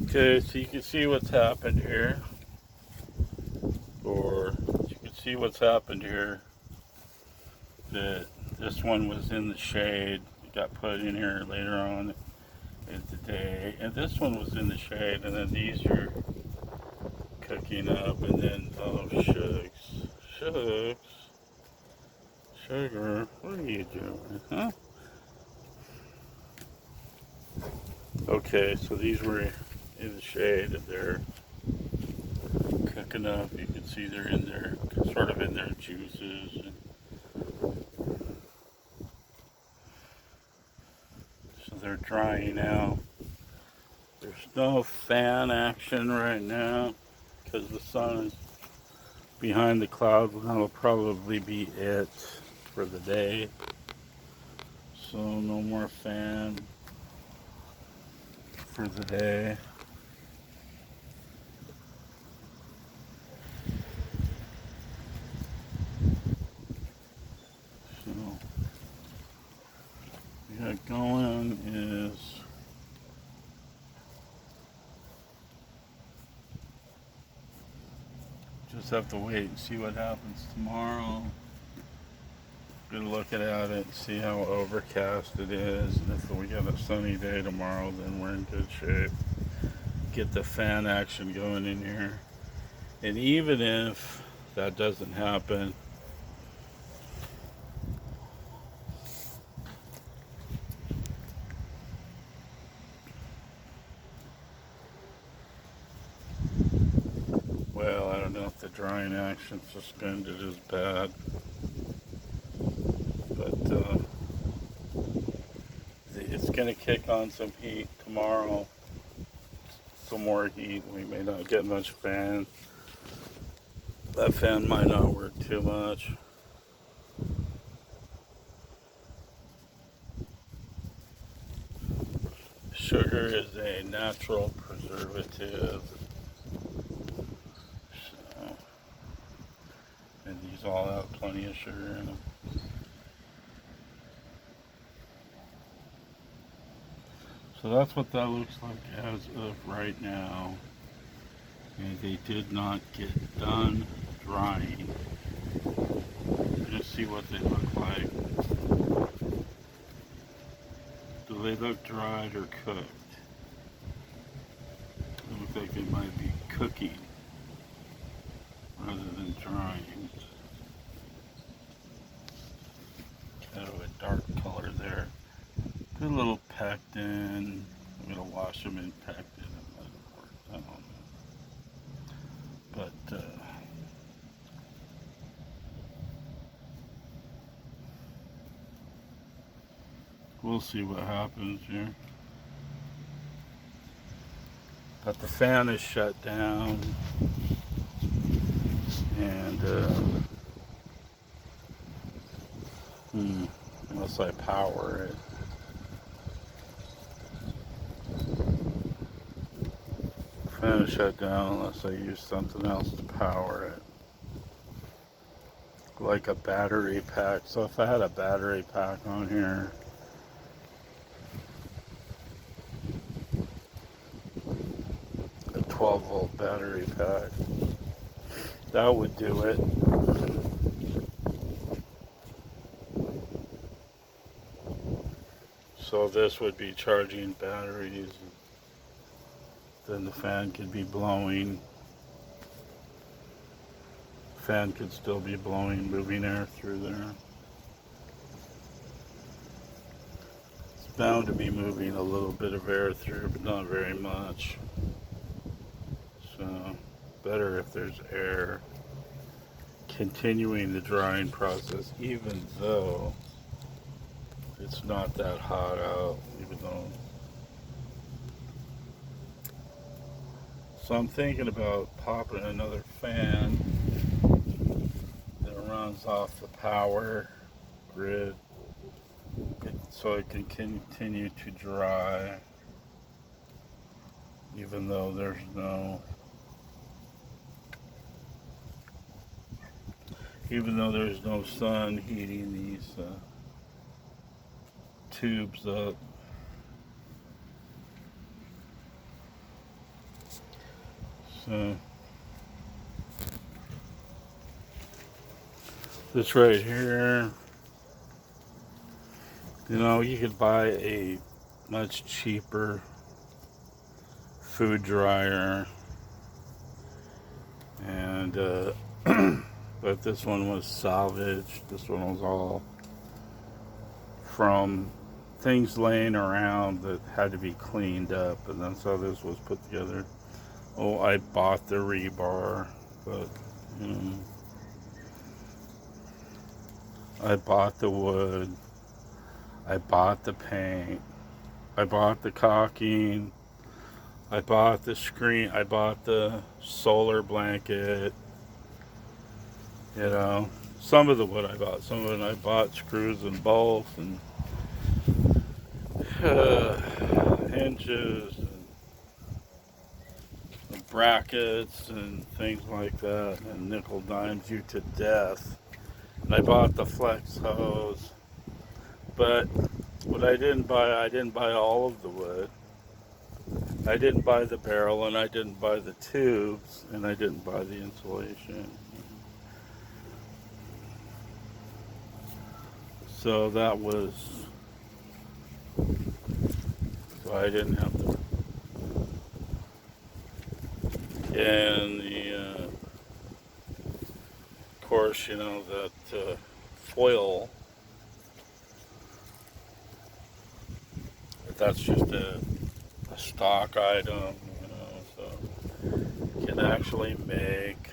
Okay, so you can see what's happened here, or you can see what's happened here. That this one was in the shade. It got put in here later on in the day, and this one was in the shade, and then these are cooking up, and then oh shucks, shucks, sugar, what are you doing, huh? Okay, so these were in the shade, and they're cooking up. You can see they're in there, sort of in their juices. And so they're drying out. There's no fan action right now because the sun is behind the clouds. That'll probably be it for the day. So no more fan for the day. So what we got going is just have to wait and see what happens tomorrow. Good looking at it, see how overcast it is, and if we get a sunny day tomorrow, then we're in good shape. Get the fan action going in here. And even if that doesn't happen, well, I don't know if the drying action suspended is bad, but it's going to kick on some heat tomorrow. Some more heat. We may not get much fan. That fan might not work too much. Sugar is a natural preservative. So, and these all have plenty of sugar in them. So that's what that looks like as of right now. And they did not get done drying. Just see what they look like. Do they look dried or cooked? They look like they might be cooking rather than drying. Kind of a dark color there. Put a little pectin. I'm gonna wash them in pectin and let it work. I don't know, but we'll see what happens here. But the fan is shut down, and unless I power it. Fan is shut down unless I use something else to power it. Like a battery pack. So if I had a battery pack on here, a 12-volt battery pack, that would do it. So this would be charging batteries. Then the fan could be blowing. Fan could still be blowing, moving air through there. It's bound to be moving a little bit of air through, but not very much. So better if there's air continuing the drying process, even though it's not that hot out, even though. So I'm thinking about popping another fan that runs off the power grid so it can continue to dry even though there's no sun heating these tubes up. So this right here, you could buy a much cheaper food dryer, and but this one was salvaged. This one was all from things laying around that had to be cleaned up, and that's how this was put together. Oh, I bought the rebar, but I bought the wood, I bought the paint, I bought the caulking, I bought the screen, I bought the solar blanket, some of the wood I bought, some of it I bought screws and bolts and hinges and brackets and things like that, and nickel dimes you to death. And I bought the flex hose, but what I didn't buy all of the wood. I didn't buy the barrel, and I didn't buy the tubes, and I didn't buy the insulation. So that was, so I didn't have to. And of course, that foil, that's just a stock item, so you can actually make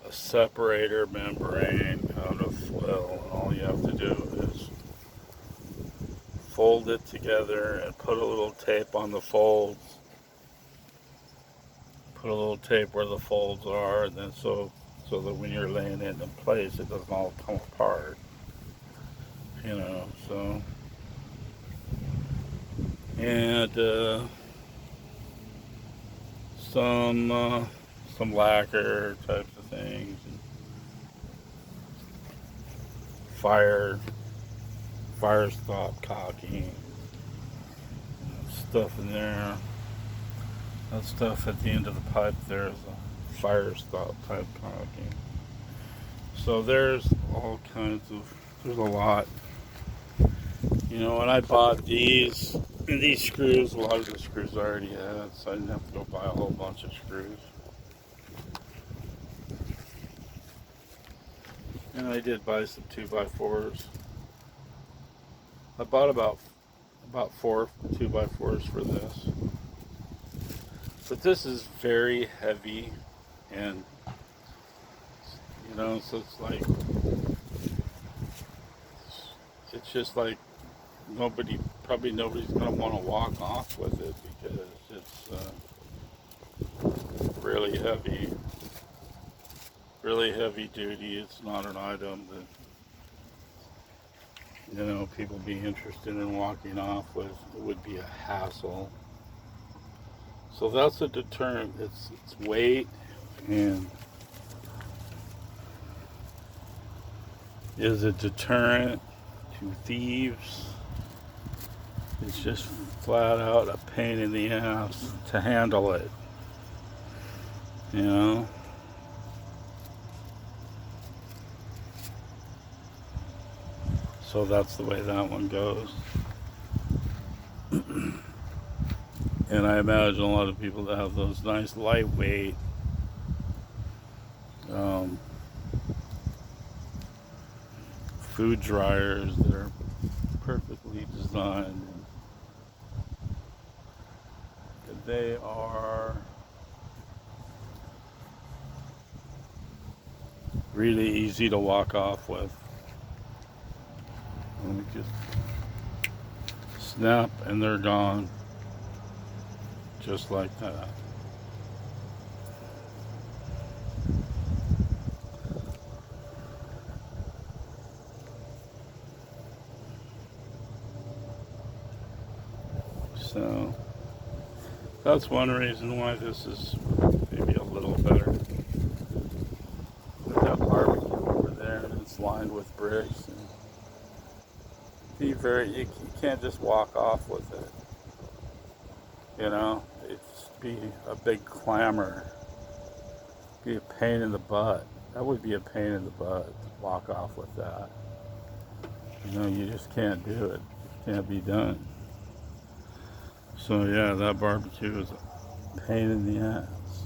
a separator membrane out of foil, and all you have to do is fold it together and put a little tape on the folds, put a little tape where the folds are, and then so that when you're laying it in place, it doesn't all come apart, so. And some lacquer types of things, and fire stop caulking, stuff in there. That stuff at the end of the pipe there is a fire stop type caulking. So there's all kinds of, there's a lot. When I bought these, and these screws, a lot of the screws I already had, so I didn't have to go buy a whole bunch of screws. And I did buy some 2x4s. I bought about 4 2x4s for this. But this is very heavy, and so it's like, it's just like nobody's gonna want to walk off with it, because it's really heavy duty. It's not an item that people be interested in walking off with. It would be a hassle. So that's a deterrent. It's weight, and is a deterrent to thieves. It's just flat out a pain in the ass to handle it. So that's the way that one goes. And I imagine a lot of people that have those nice lightweight food dryers that are perfectly designed. They are really easy to walk off with. And just snap and they're gone. Just like that. So that's one reason why this is maybe a little better. We've got barbecue over there, and it's lined with bricks. And you can't just walk off with it. It's be a big clamor, be a pain in the butt. That would be a pain in the butt to walk off with that. You know, you just can't do it. It can't be done. So yeah, that barbecue is a pain in the ass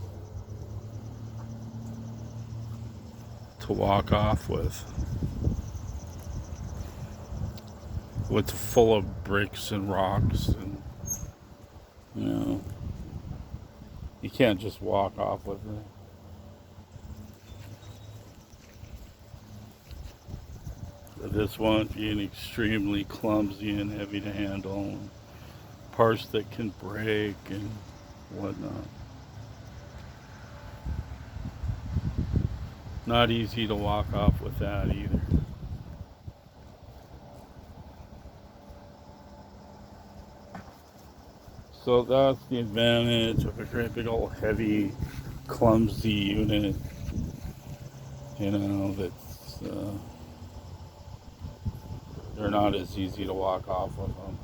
to walk off with. It's full of bricks and rocks, and you know, you can't just walk off with it. This one being extremely clumsy and heavy to handle, parts that can break and whatnot. Not easy to walk off with that either. So that's the advantage of a great big old heavy, clumsy unit. You know, that's they're not as easy to walk off with them.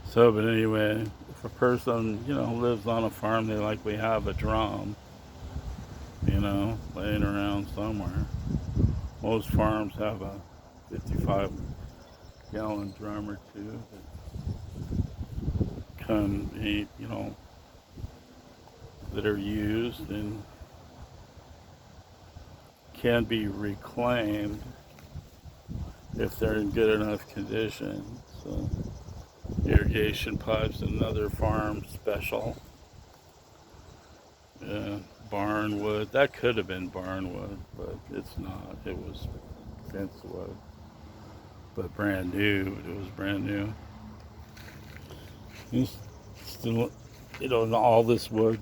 So, but anyway, if a person, you know, lives on a farm, they likely have a drum, you know, laying around somewhere. Most farms have a 55-gallon drum or two that come, you know, that are used and can be reclaimed if they're in good enough condition. So, irrigation pipes, another farm special. Barn wood. That could have been barn wood, but it's not. It was fence wood, but brand new. It was brand new. It's still, you know, all this wood.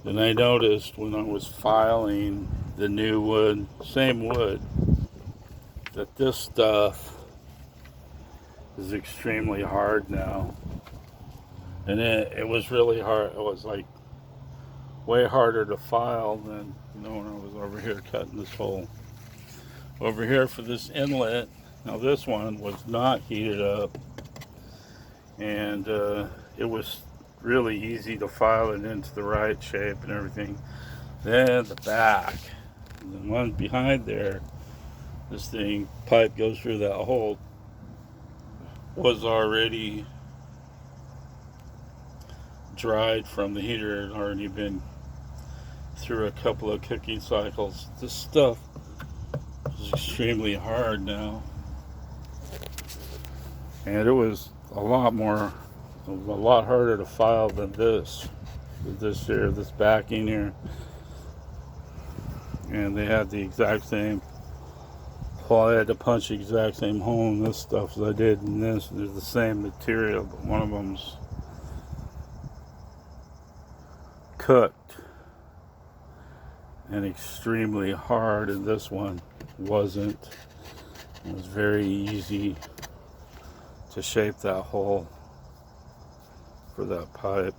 And I noticed when I was filing the new wood, same wood, that this stuff is extremely hard now. And it was really hard. It was like way harder to file than, you know, when I was over here cutting this hole. Over here for this inlet, now this one was not heated up, and it was really easy to file it into the right shape and everything. Then the back, the one behind there, this thing, pipe goes through that hole, was already dried from the heater. It had already been through a couple of cooking cycles. This stuff is extremely hard now, and it was a lot harder to file than this here, this backing here. And they had the exact same, well, I had to punch the exact same hole in this stuff as I did in this. They're the same material, but one of them's cooked and extremely hard, and this one wasn't. It was very easy to shape that hole for that pipe.